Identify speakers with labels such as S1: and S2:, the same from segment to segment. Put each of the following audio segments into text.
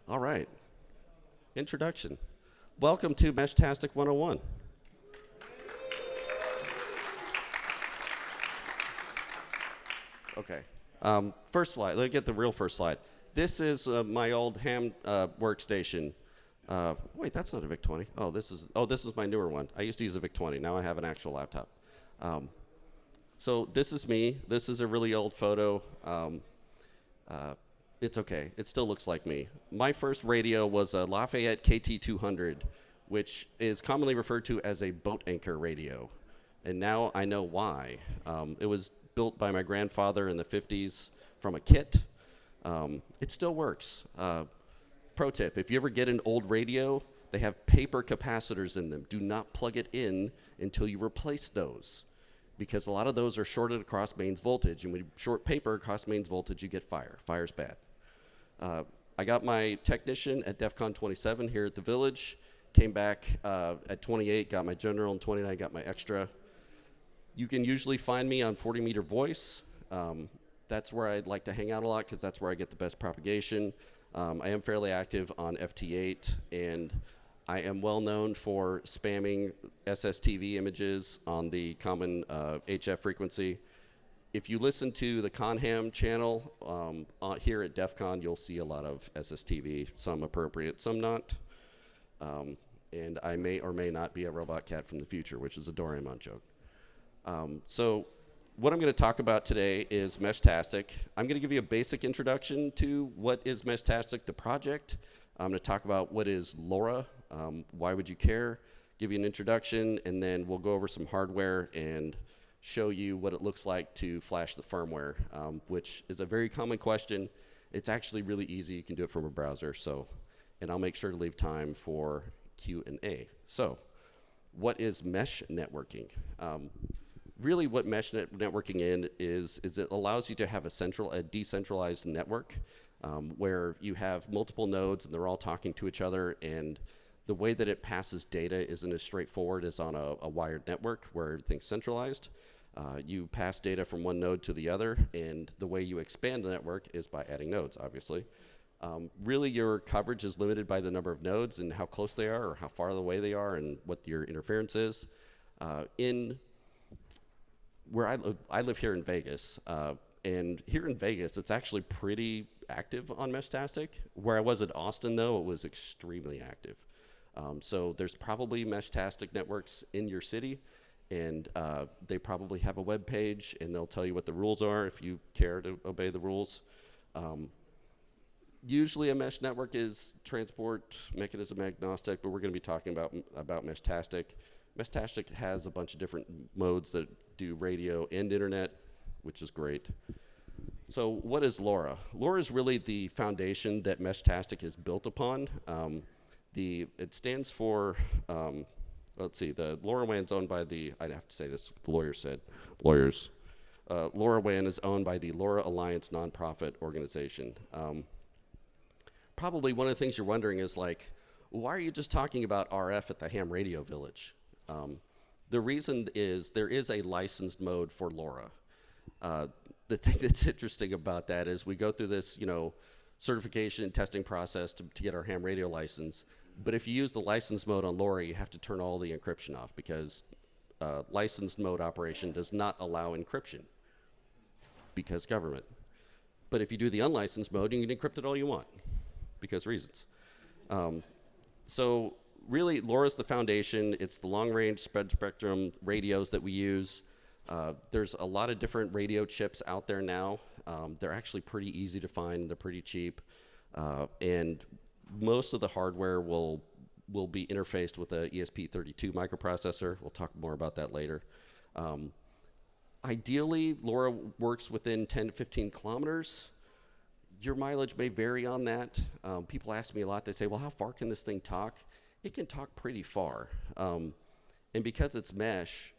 S1: All right. Introduction. Welcome to Meshtastic 101. Okay. First slide. Let's get the real first slide. This is my old ham workstation. Wait, that's not a VIC-20. This is my newer one. I used to use a VIC-20. Now I have an actual laptop. So this is me. This is a really old photo. It's okay. It still looks like me. My first radio was a Lafayette KT200, which is commonly referred to as a boat anchor radio. And now I know why. It was built by my grandfather in the 50s from a kit. It still works. Pro tip, if you ever get an old radio, they have paper capacitors in them. Do not plug it in until you replace those, because a lot of those are shorted across mains voltage. And when you short paper across mains voltage, you get fire. Fire's bad. I got my technician at DEF CON 27 here at the Village. Came back at 28, got my general, and 29 got my extra. You can usually find me on 40 meter voice. That's where I'd like to hang out a lot because that's where I get the best propagation. I am fairly active on FT8, and I am well known for spamming SSTV images on the common HF frequency. If you listen to the Conham channel here at DEF CON, you'll see a lot of SSTV, some appropriate, some not. And I may or may not be a robot cat from the future, which is a Doraemon joke. So what I'm going to talk about today is Meshtastic. I'm going to give you a basic introduction to what is Meshtastic, the project. I'm going to talk about what is LoRa, why would you care, give you an introduction, and then we'll go over some hardware and show you what it looks like to flash the firmware, which is a very common question. It's actually really easy. You can do it from a browser. And I'll make sure to leave time for Q&A. So what is mesh networking? Really what mesh networking is it allows you to have a decentralized network where you have multiple nodes and they're all talking to each other, and the way that it passes data isn't as straightforward as on a wired network where everything's centralized. You pass data from one node to the other, and the way you expand the network is by adding nodes, obviously. Really, your coverage is limited by the number of nodes and how close they are or how far away they are and what your interference is. Where I live here in Vegas, and here in Vegas, it's actually pretty active on Meshtastic. Where I was at Austin, though, it was extremely active. So there's probably Meshtastic networks in your city, and they probably have a web page, and they'll tell you what the rules are if you care to obey the rules. Usually a mesh network is transport mechanism agnostic, but we're going to be talking about Meshtastic. Meshtastic has a bunch of different modes that do radio and internet, which is great. So what is LoRa? LoRa is really the foundation that Meshtastic is built upon. It stands for, let's see, the LoRaWAN's owned by I'd have to say this, the lawyers said, LoRaWAN is owned by the LoRa Alliance nonprofit organization. Probably one of the things you're wondering is like, why are you just talking about RF at the ham radio village? The reason is there is a licensed mode for LoRa. The thing that's interesting about that is we go through this, certification and testing process to get our ham radio license. But if you use the licensed mode on LoRa, you have to turn all the encryption off because licensed mode operation does not allow encryption because government. But if you do the unlicensed mode, you can encrypt it all you want because reasons. So really, LoRa is the foundation. It's the long-range spread spectrum radios that we use. There's a lot of different radio chips out there now. They're actually pretty easy to find. They're pretty cheap. And most of the hardware will be interfaced with a ESP32 microprocessor. We'll talk more about that later. Ideally, LoRa works within 10 to 15 kilometers. Your mileage may vary on that. People ask me a lot. They say, well, how far can this thing talk? It can talk pretty far. And because it's mesh,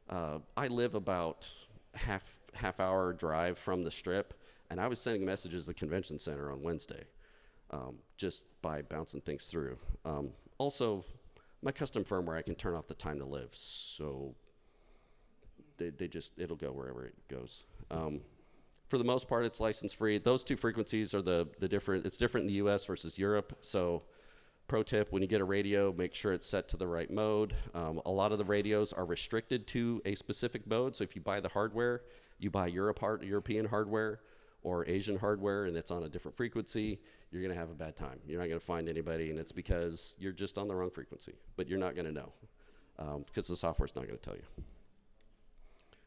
S1: I live about half hour drive from the strip, and I was sending messages to the convention center on Wednesday just by bouncing things through. Also, my custom firmware, I can turn off the time to live, so it'll go wherever it goes. For the most part, it's license free. Those two frequencies are the different. It's different in the U.S. versus Europe. So, pro tip: when you get a radio, make sure it's set to the right mode. A lot of the radios are restricted to a specific mode. So if you buy the hardware, you buy European hardware or Asian hardware, and it's on a different frequency, you're going to have a bad time. You're not going to find anybody, and it's because you're just on the wrong frequency. But you're not going to know because the software's not going to tell you.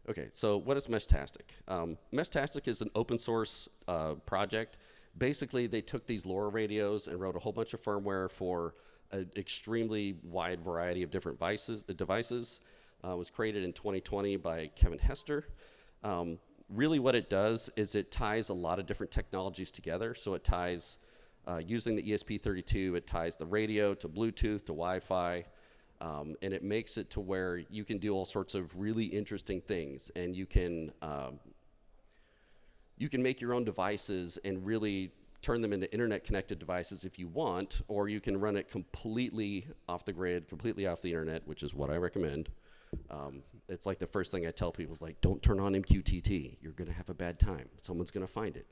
S1: Okay, so what is Meshtastic? Meshtastic is an open source project. Basically, they took these LoRa radios and wrote a whole bunch of firmware for an extremely wide variety of different devices. It was created in 2020 by Kevin Hester. Really what it does is it ties a lot of different technologies together. So it ties, using the ESP32, it ties the radio to Bluetooth, to Wi-Fi, and it makes it to where you can do all sorts of really interesting things, and you can make your own devices and really turn them into internet-connected devices if you want, or you can run it completely off the grid, completely off the internet, which is what I recommend. It's like the first thing I tell people is like, don't turn on MQTT. You're going to have a bad time. Someone's going to find it.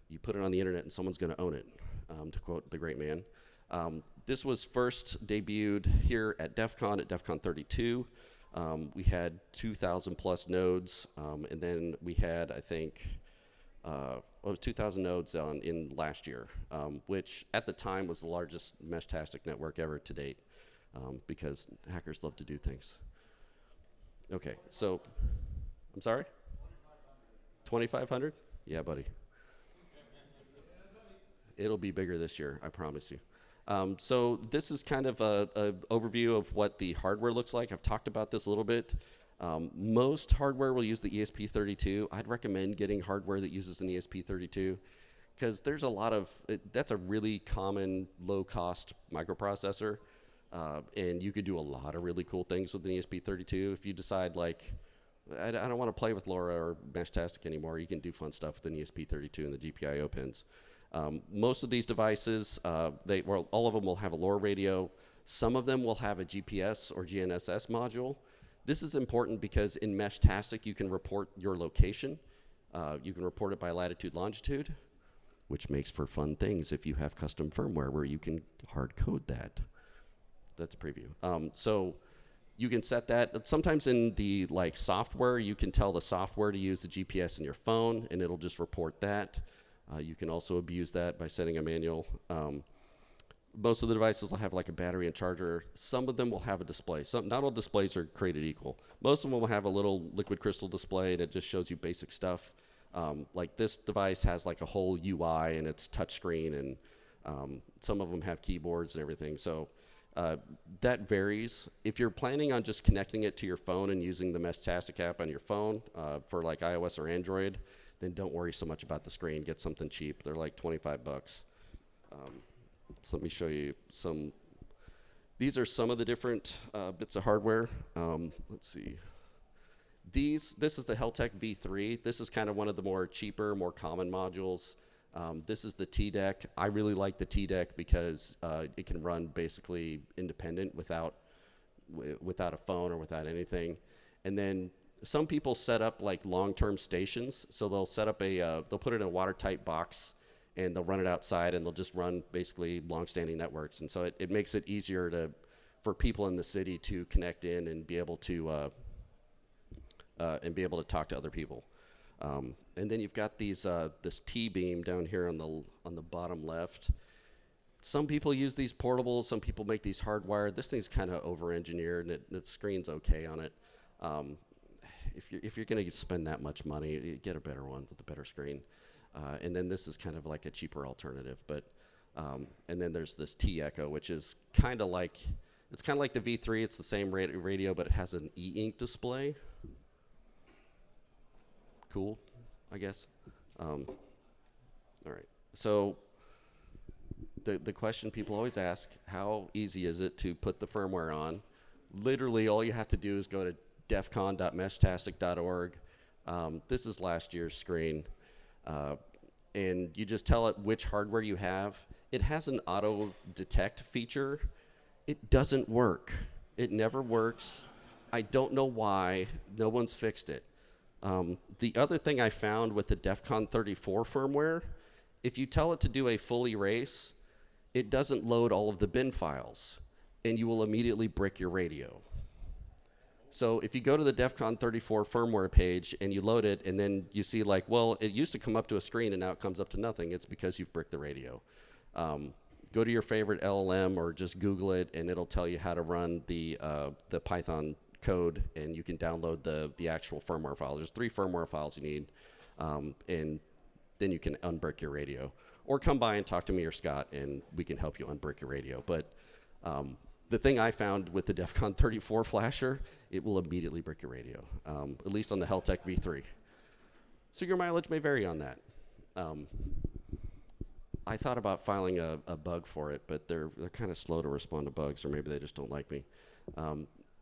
S1: You put it on the internet and someone's going to own it, to quote the great man. This was first debuted here at DEF CON, at DEF CON 32. We had 2,000 plus nodes, and then we had, I think, it was 2,000 nodes in last year, which at the time was the largest Meshtastic network ever to date, because hackers love to do things. Okay, so, I'm sorry? 2,500? Yeah, buddy. It'll be bigger this year, I promise you. So this is kind of a overview of what the hardware looks like. I've talked about this a little bit. Most hardware will use the ESP32. I'd recommend getting hardware that uses an ESP32 because there's a lot of, that's a really common low-cost microprocessor, and you could do a lot of really cool things with an ESP32. If you decide, like, I don't want to play with LoRa or Meshtastic anymore, you can do fun stuff with an ESP32 and the GPIO pins. Most of these devices, all of them will have a LoRa radio. Some of them will have a GPS or GNSS module. This is important because in Meshtastic, you can report your location. You can report it by latitude, longitude, which makes for fun things if you have custom firmware where you can hard code that. That's a preview. So you can set that. Sometimes in the software, you can tell the software to use the GPS in your phone, and it'll just report that. You can also abuse that by setting a manual. Most of the devices will have like a battery and charger. Some of them will have a display. Not all displays are created equal. Most of them will have a little liquid crystal display, and it just shows you basic stuff. Like this device has like a whole UI, and it's touchscreen, and some of them have keyboards and everything. So that varies. If you're planning on just connecting it to your phone and using the Meshtastic app on your phone for like iOS or Android, then don't worry so much about the screen. Get something cheap. They're like 25 bucks. So let me show you some. These are some of the different bits of hardware. Let's see. This is the Heltec V3. This is kind of one of the more cheaper, more common modules. This is the T-Deck. I really like the T-Deck because it can run basically independent without a phone or without anything. And then some people set up like long-term stations. So they'll set up they'll put it in a watertight box, and they'll run it outside, and they'll just run basically long-standing networks. And so it makes it easier for people in the city to connect in and be able to talk to other people. And then you've got this T-beam down here on the bottom left. Some people use these portable. Some people make these hardwired. This thing's kind of over-engineered, and the screen's okay on it. If you're going to spend that much money, get a better one with a better screen. And then this is kind of like a cheaper alternative. But and then there's this T-Echo, which is kind of like the V3. It's the same radio, but it has an e-ink display. Cool, I guess. All right. So the question people always ask: how easy is it to put the firmware on? Literally, all you have to do is go to defcon.meshtastic.org. This is last year's screen. And you just tell it which hardware you have. It has an auto detect feature. It doesn't work. It never works. I don't know why. No one's fixed it. The other thing I found with the DEF CON 34 firmware, if you tell it to do a full erase, it doesn't load all of the bin files, and you will immediately brick your radio. So if you go to the DEF CON 34 firmware page and you load it, and then you see like, well, it used to come up to a screen and now it comes up to nothing, it's because you've bricked the radio. Go to your favorite LLM or just Google it, and it'll tell you how to run the Python code, and you can download the actual firmware file. There's 3 firmware files you need, and then you can unbrick your radio. Or come by and talk to me or Scott, and we can help you unbrick your radio. But the thing I found with the DEF CON 34 flasher, it will immediately brick your radio, at least on the Heltec V3. So your mileage may vary on that. I thought about filing a bug for it, but they're kind of slow to respond to bugs, or maybe they just don't like me.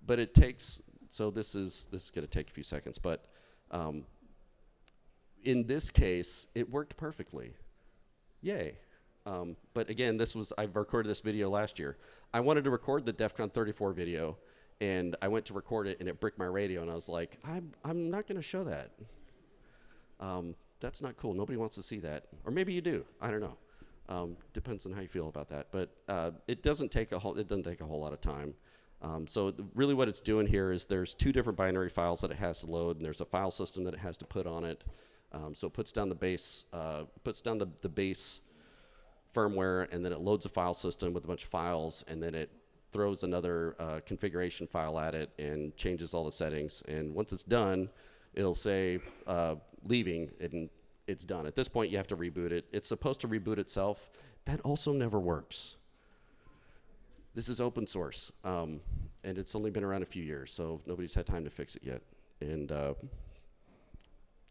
S1: But it takes, so this is going to take a few seconds, but in this case, it worked perfectly. Yay. But again, I recorded this video last year. I wanted to record the DEF CON 34 video, and I went to record it, and it bricked my radio, and I was like, I'm not going to show that. That's not cool. Nobody wants to see that. Or maybe you do. I don't know. Depends on how you feel about that. But it doesn't take a whole lot of time. So really what it's doing here is there's 2 different binary files that it has to load, and there's a file system that it has to put on it. So it puts down the base, the base firmware, and then it loads a file system with a bunch of files, and then it throws another configuration file at it and changes all the settings. And once it's done, it'll say leaving, and it's done. At this point, you have to reboot it. It's supposed to reboot itself. That also never works. This is open source, and it's only been around a few years, so nobody's had time to fix it yet. And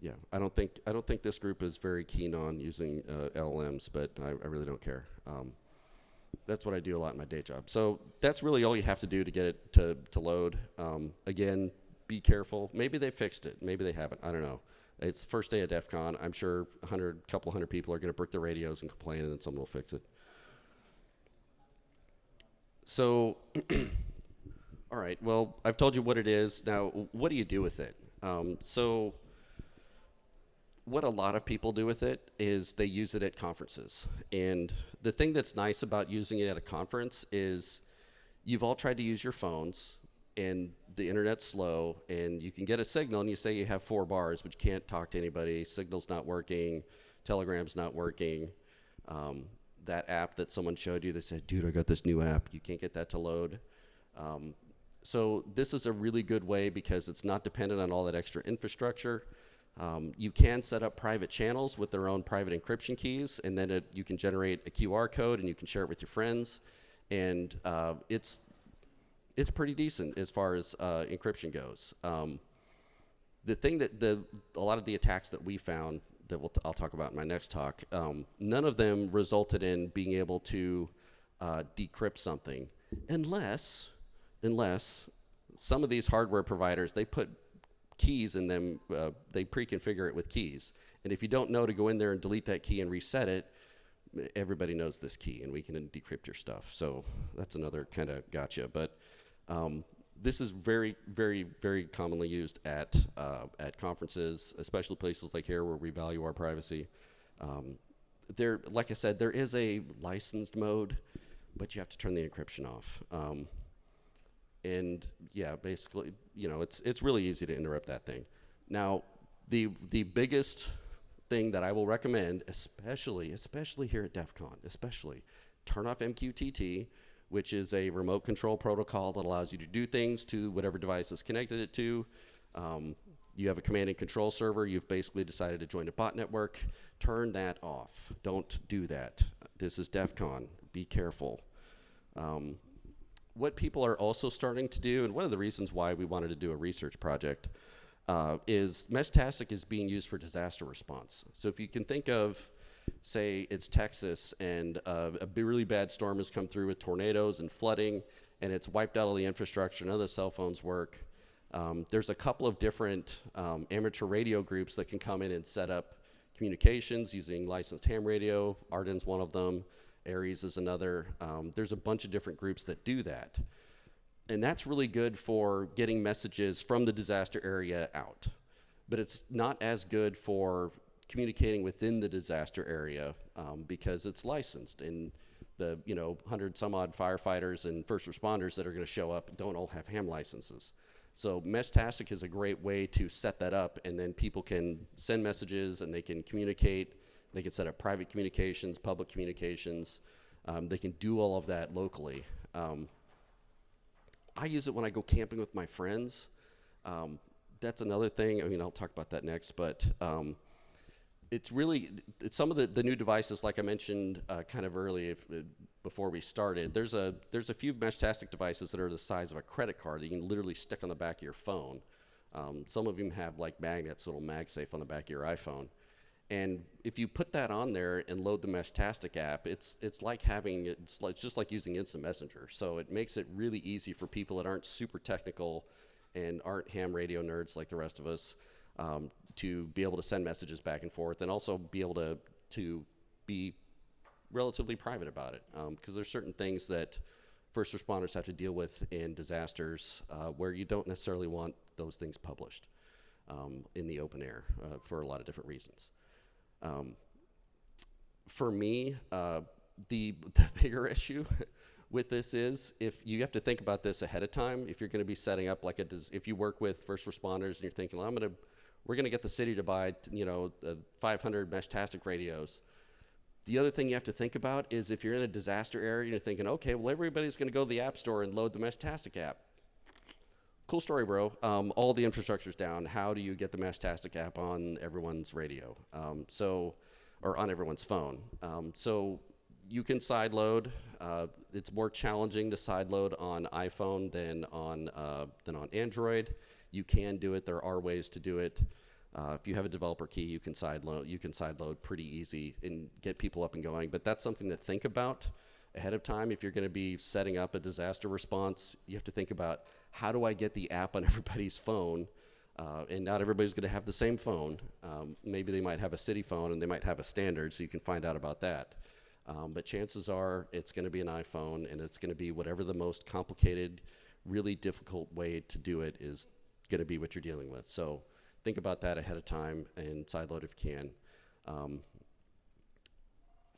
S1: yeah, I don't think this group is very keen on using LLMs, but I really don't care. That's what I do a lot in my day job. So that's really all you have to do to get it to load. Again, be careful. Maybe they fixed it. Maybe they haven't. I don't know. It's first day of DEF CON. I'm sure a couple hundred people are going to brick their radios and complain, and then someone will fix it. So, all right. Well, I've told you what it is. Now, what do you do with it? So what a lot of people do with it is they use it at conferences. And the thing that's nice about using it at a conference is you've all tried to use your phones, and the internet's slow, and you can get a signal, and you say you have 4 bars, but you can't talk to anybody. Signal's not working. Telegram's not working. That app that someone showed you, they said, dude, I got this new app. You can't get that to load. So this is a really good way because it's not dependent on all that extra infrastructure. You can set up private channels with their own private encryption keys, and then you can generate a QR code, and you can share it with your friends. And it's pretty decent as far as encryption goes. The thing that a lot of the attacks that we found that I'll talk about in my next talk, none of them resulted in being able to decrypt something, unless some of these hardware providers, they put keys in them, they pre-configure it with keys. And if you don't know to go in there and delete that key and reset it, everybody knows this key, and we can decrypt your stuff. So that's another kind of gotcha. But this is very, very, very commonly used at conferences, especially places like here where we value our privacy. Like I said, there is a licensed mode, but you have to turn the encryption off. And yeah, basically, it's really easy to interrupt that thing. Now, the biggest thing that I will recommend, especially here at DEF CON, turn off MQTT, which is a remote control protocol that allows you to do things to whatever device is connected it to. You have a command and control server. You've basically decided to join a bot network. Turn that off. Don't do that. This is DEF CON. Be careful. What people are also starting to do, and one of the reasons why we wanted to do a research project, is Meshtastic is being used for disaster response. So if you can think of, say it's Texas, and a really bad storm has come through with tornadoes and flooding, and it's wiped out all the infrastructure, none of the cell phones work. There's a couple of different amateur radio groups that can come in and set up communications using licensed ham radio. Arden's one of them. Aries is another. There's a bunch of different groups that do that. And that's really good for getting messages from the disaster area out. but it's not as good for communicating within the disaster area because it's licensed, and the 100 some odd firefighters and first responders that are going to show up don't all have ham licenses. So Meshtastic is a great way to set that up, and then people can send messages and they can communicate. They can set up private communications, public communications. They can do all of that locally. I use it when I go camping with my friends. That's another thing. I mean, I'll talk about that next, but it's some of the new devices, like I mentioned kind of early before we started. There's a few Meshtastic devices that are the size of a credit card that you can literally stick on the back of your phone. Some of them have like magnets, little MagSafe on the back of your iPhone. And if you put that on there and load the Meshtastic app, it's just like using Instant Messenger. So it makes it really easy for people that aren't super technical and aren't ham radio nerds like the rest of us to be able to send messages back and forth, and also be able to be relatively private about it, because there's certain things that first responders have to deal with in disasters where you don't necessarily want those things published in the open air for a lot of different reasons. For me, the bigger issue with this is if you have to think about this ahead of time. If you're going to be setting up like if you work with first responders and you're thinking, well, we're going to get the city to buy 500 Meshtastic radios. The other thing you have to think about is if you're in a disaster area and you're thinking, okay, well, everybody's going to go to the App Store and load the Meshtastic app. Cool story, bro. All the infrastructure's down. How do you get the Meshtastic app on everyone's radio? Or on everyone's phone? So you can sideload. It's more challenging to sideload on iPhone than on Android. You can do it. There are ways to do it. If you have a developer key, you can sideload pretty easy and get people up and going. But that's something to think about ahead of time. If you're going to be setting up a disaster response, you have to think about, how do I get the app on everybody's phone? And not everybody's going to have the same phone. Maybe they might have a city phone and they might have a standard, so you can find out about that. But chances are it's going to be an iPhone, and it's going to be whatever the most complicated, really difficult way to do it is going to be what you're dealing with. So think about that ahead of time and sideload if you can.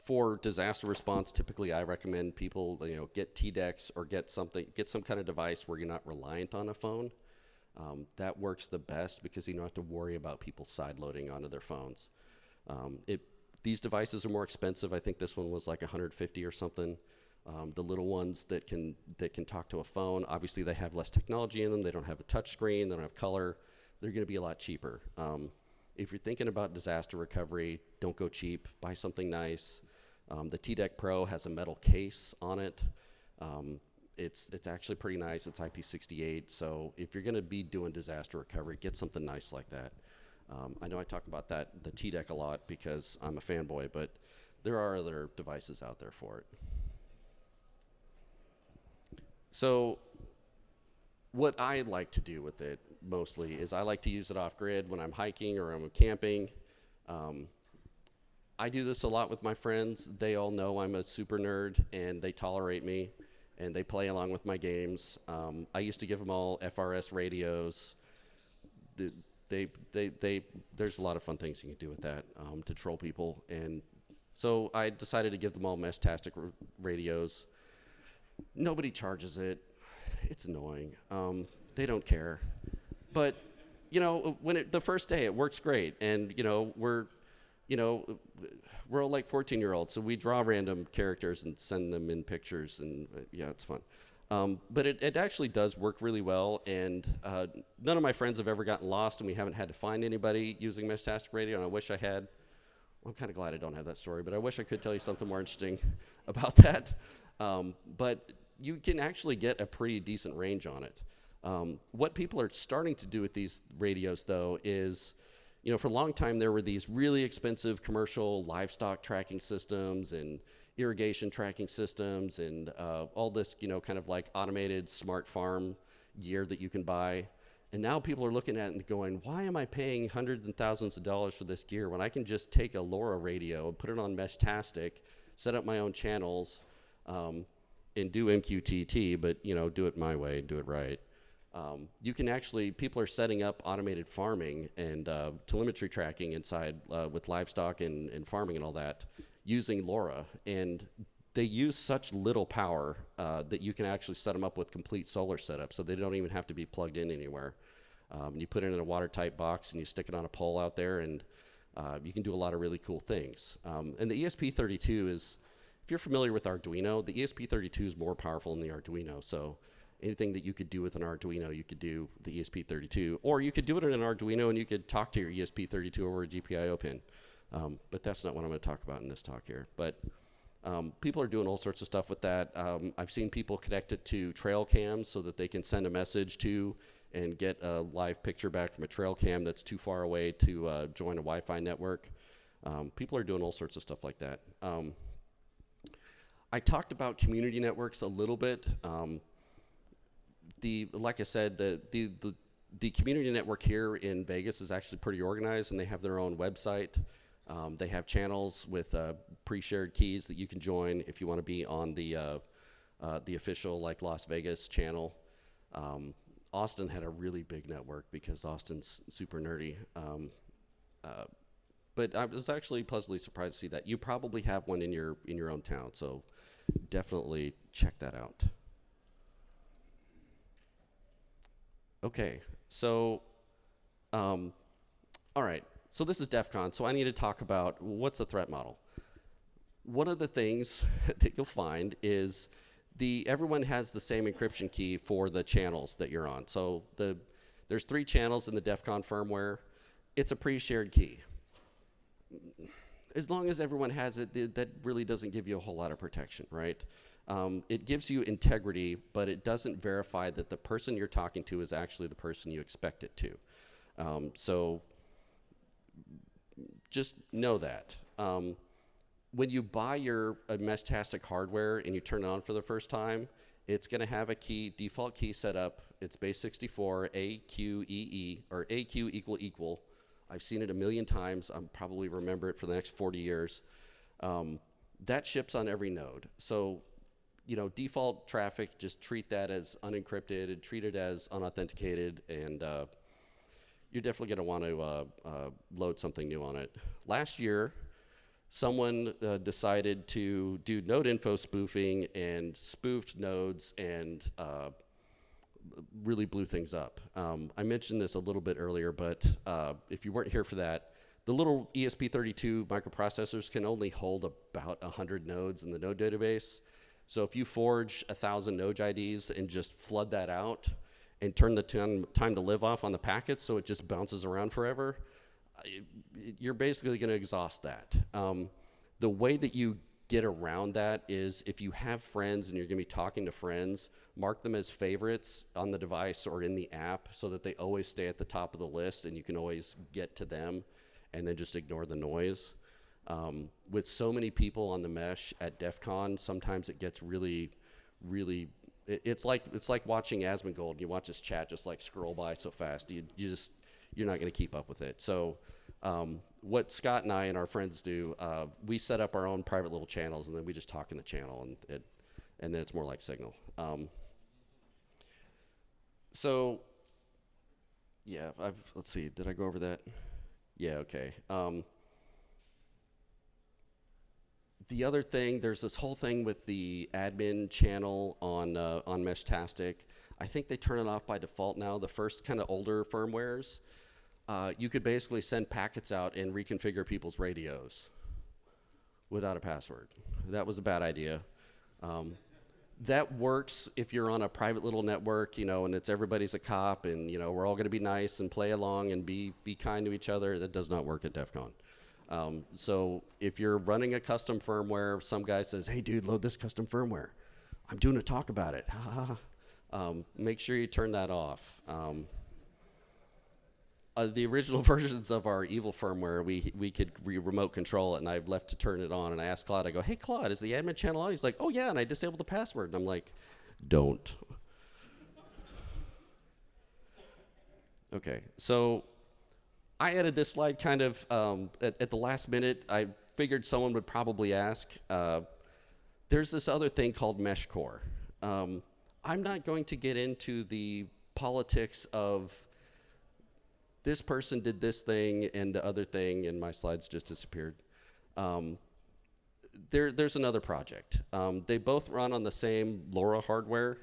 S1: For disaster response, typically I recommend people get TDEX or get some kind of device where you're not reliant on a phone. That works the best because you don't have to worry about people sideloading onto their phones. These devices are more expensive. I think this one was like $150 or something. The little ones that can talk to a phone, obviously they have less technology in them. They don't have a touch screen. They don't have color. They're going to be a lot cheaper. If you're thinking about disaster recovery, don't go cheap. Buy something nice. The TDEC Pro has a metal case on it. It's actually pretty nice. It's IP68. So if you're going to be doing disaster recovery, get something nice like that. I know I talk about the TDEC a lot because I'm a fanboy, but there are other devices out there for it. So what I like to do with it mostly is I like to use it off grid when I'm hiking or I'm camping. I do this a lot with my friends. They all know I'm a super nerd, and they tolerate me, and they play along with my games. I used to give them all FRS radios. There's a lot of fun things you can do with that to troll people, and so I decided to give them all Meshtastic radios. Nobody charges it. It's annoying. They don't care, but the first day it works great, and we're all like 14-year-olds, so we draw random characters and send them in pictures, and yeah, it's fun. But it actually does work really well, and none of my friends have ever gotten lost, and we haven't had to find anybody using Meshtastic radio, and I wish I had. Well, I'm kind of glad I don't have that story, but I wish I could tell you something more interesting about that. But you can actually get a pretty decent range on it. What people are starting to do with these radios, though, is, for a long time there were these really expensive commercial livestock tracking systems and irrigation tracking systems and all this, kind of like automated smart farm gear that you can buy. And now people are looking at it and going, why am I paying hundreds and thousands of dollars for this gear when I can just take a LoRa radio and put it on Meshtastic, set up my own channels, and do MQTT, but do it my way, do it right. You can actually, people are setting up automated farming and telemetry tracking inside with livestock and farming and all that using LoRa. And they use such little power that you can actually set them up with complete solar setup, so they don't even have to be plugged in anywhere. You put it in a watertight box and you stick it on a pole out there, and you can do a lot of really cool things. And the ESP32 is, if you're familiar with Arduino, the ESP32 is more powerful than the Arduino. So anything that you could do with an Arduino, you could do the ESP32. Or you could do it in an Arduino and you could talk to your ESP32 over a GPIO pin. But that's not what I'm going to talk about in this talk here. But people are doing all sorts of stuff with that. I've seen people connect it to trail cams so that they can send a message to and get a live picture back from a trail cam that's too far away to join a Wi-Fi network. People are doing all sorts of stuff like that. I talked about community networks a little bit. Like I said, the community network here in Vegas is actually pretty organized, and they have their own website. They have channels with pre-shared keys that you can join if you want to be on the official like Las Vegas channel. Austin had a really big network because Austin's super nerdy. But I was actually pleasantly surprised to see that. You probably have one in your own town, so definitely check that out. Okay, so, all right. So this is DEF CON, so I need to talk about what's the threat model. One of the things that you'll find is everyone has the same encryption key for the channels that you're on. So there's 3 channels in the DEF CON firmware. It's a pre-shared key. As long as everyone has it, that really doesn't give you a whole lot of protection, right? It gives you integrity, but it doesn't verify that the person you're talking to is actually the person you expect it to. So just know that. When you buy a Meshtastic hardware and you turn it on for the first time, it's going to have a default key set up. It's base 64, AQEE, or AQ equal. I've seen it a million times. I'll probably remember it for the next 40 years. That ships on every node. So, default traffic, just treat that as unencrypted and treat it as unauthenticated, and you're definitely going to want to load something new on it. Last year, someone decided to do node info spoofing and spoofed nodes and really blew things up. I mentioned this a little bit earlier, but if you weren't here for that, the little ESP32 microprocessors can only hold about 100 nodes in the node database. So if you forge 1,000 node IDs and just flood that out and turn the time to live off on the packets so it just bounces around forever, you're basically going to exhaust that. The way that you get around that is if you have friends and you're going to be talking to friends, mark them as favorites on the device or in the app so that they always stay at the top of the list and you can always get to them, and then just ignore the noise. With so many people on the mesh at DEF CON, sometimes it gets really, really, it's like watching Asmongold. You watch this chat just like scroll by so fast. You're not going to keep up with it. So what Scott and I and our friends do, we set up our own private little channels, and then we just talk in the channel, and then it's more like Signal. So yeah, let's see, did I go over that? Yeah, okay. The other thing, there's this whole thing with the admin channel on Meshtastic. I think they turn it off by default now. The first kind of older firmwares, you could basically send packets out and reconfigure people's radios without a password. That was a bad idea. That works if you're on a private little network, and it's everybody's a cop, and we're all going to be nice and play along and be kind to each other. That does not work at DEF CON. So if you're running a custom firmware, some guy says, "Hey, dude, load this custom firmware. I'm doing a talk about it." Make sure you turn that off. The original versions of our evil firmware, we could remote control it, and I've left to turn it on. And I asked Claude, I go, "Hey, Claude, is the admin channel on?" He's like, "Oh, yeah," and I disabled the password. And I'm like, don't. Okay, so I added this slide kind of at the last minute. I figured someone would probably ask. There's this other thing called Mesh Core. I'm not going to get into the politics of this person did this thing and the other thing, and my slides just disappeared. There's another project. They both run on the same LoRa hardware,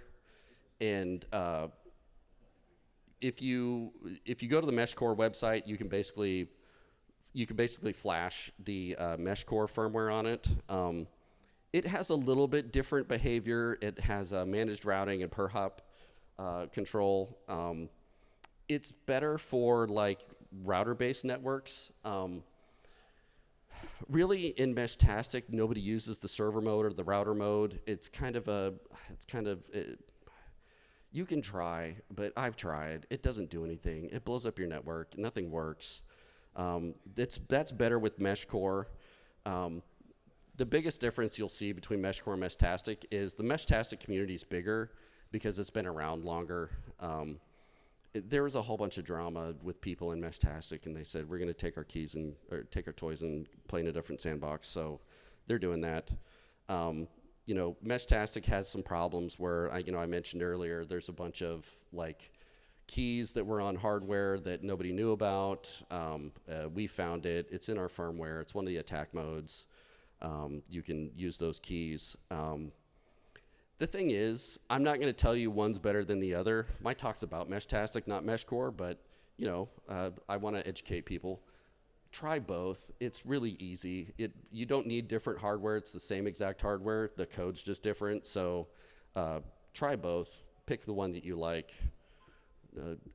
S1: and if you go to the MeshCore website, you can basically flash the MeshCore firmware on it. It has a little bit different behavior. It has managed routing and per hop control. It's better for like router-based networks. Really, in Meshtastic, nobody uses the server mode or the router mode. You can try, but I've tried. It doesn't do anything. It blows up your network. Nothing works. That's better with MeshCore. The biggest difference you'll see between MeshCore and Meshtastic is the Meshtastic community is bigger because it's been around longer. There was a whole bunch of drama with people in Meshtastic, and they said, we're going to take our keys or take our toys and play in a different sandbox. So they're doing that. Meshtastic has some problems where, I mentioned earlier, there's a bunch of like keys that were on hardware that nobody knew about. We found it. It's in our firmware. It's one of the attack modes. You can use those keys. The thing is, I'm not going to tell you one's better than the other. My talk's about Meshtastic, not MeshCore, but I want to educate people. Try both. It's really easy. You don't need different hardware. It's the same exact hardware. The code's just different. So try both. Pick the one that you like.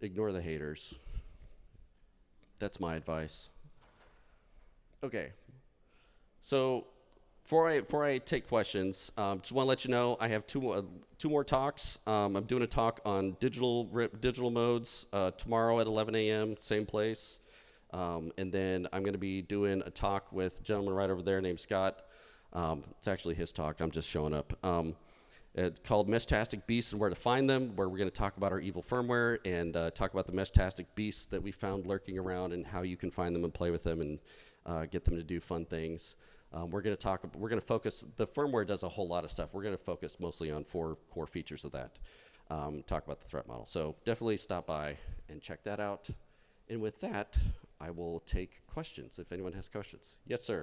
S1: Ignore the haters. That's my advice. Okay. So before I take questions, just want to let you know I have two more talks. I'm doing a talk on digital modes tomorrow at 11 a.m. same place, and then I'm going to be doing a talk with a gentleman right over there named Scott. It's actually his talk. I'm just showing up. It's called Meshtastic Beasts and Where to Find Them, where we're going to talk about our evil firmware and talk about the Meshtastic beasts that we found lurking around and how you can find them and play with them and get them to do fun things. We're going to focus, the firmware does a whole lot of stuff. We're going to focus mostly on 4 core features of that. Talk about the threat model. So definitely stop by and check that out. And with that, I will take questions if anyone has questions. Yes, sir.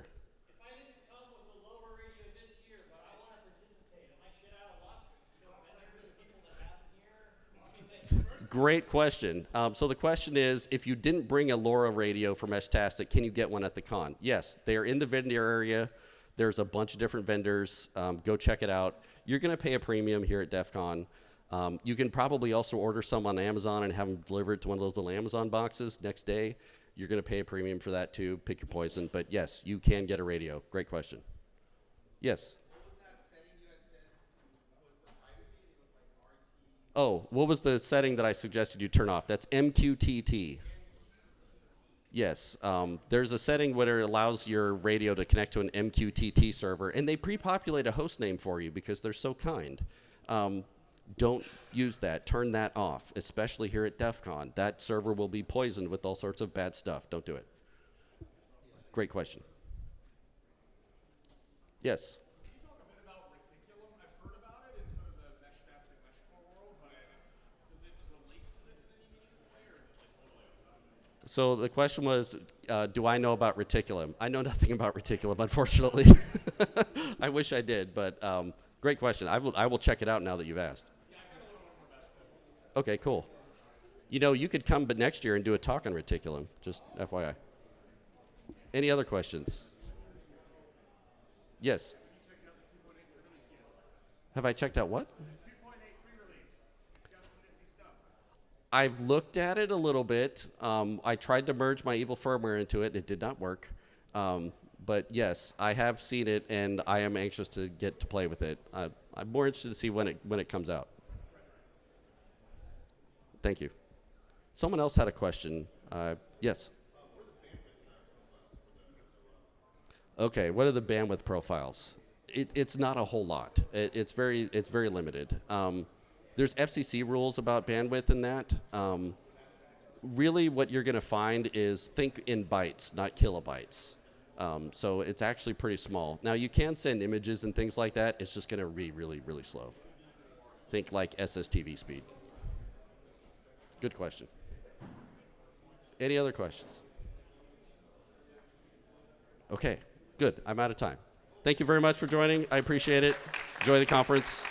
S2: If I didn't come with the LoRa radio this year, but I want to participate, am I shit out of luck? There's people that happen here. What do you think?
S1: Great question. So the question is, if you didn't bring a LoRa radio for Meshtastic, can you get one at the con? Yes, they're in the vendor area. There's a bunch of different vendors. Go check it out. You're going to pay a premium here at DEF CON. You can probably also order some on Amazon and have them delivered to one of those little Amazon boxes next day. You're going to pay a premium for that too. Pick your poison. But yes, you can get a radio. Great question. Yes? Oh, what was the setting that I suggested you turn off? That's MQTT. Yes, there's a setting where it allows your radio to connect to an MQTT server, and they pre-populate a host name for you because they're so kind. Don't use that. Turn that off, especially here at DEF CON. That server will be poisoned with all sorts of bad stuff. Don't do it. Great question. Yes? So the question was, do I know about reticulum? I know nothing about reticulum, unfortunately. I wish I did, but great question. I will check it out now that you've asked. Okay, cool. You could come but next year and do a talk on reticulum, just FYI. Any other questions? Yes? Have I checked out what? I've looked at it a little bit. I tried to merge my evil firmware into it. It did not work. But yes, I have seen it, and I am anxious to get to play with it. I'm more interested to see when it comes out. Thank you. Someone else had a question. Yes? Okay, what are the bandwidth profiles? It's not a whole lot. It's very limited. There's FCC rules about bandwidth in that. Really what you're going to find is think in bytes, not kilobytes. So it's actually pretty small. Now you can send images and things like that. It's just going to be really, really slow. Think like SSTV speed. Good question. Any other questions? Okay, good. I'm out of time. Thank you very much for joining. I appreciate it. Enjoy the conference.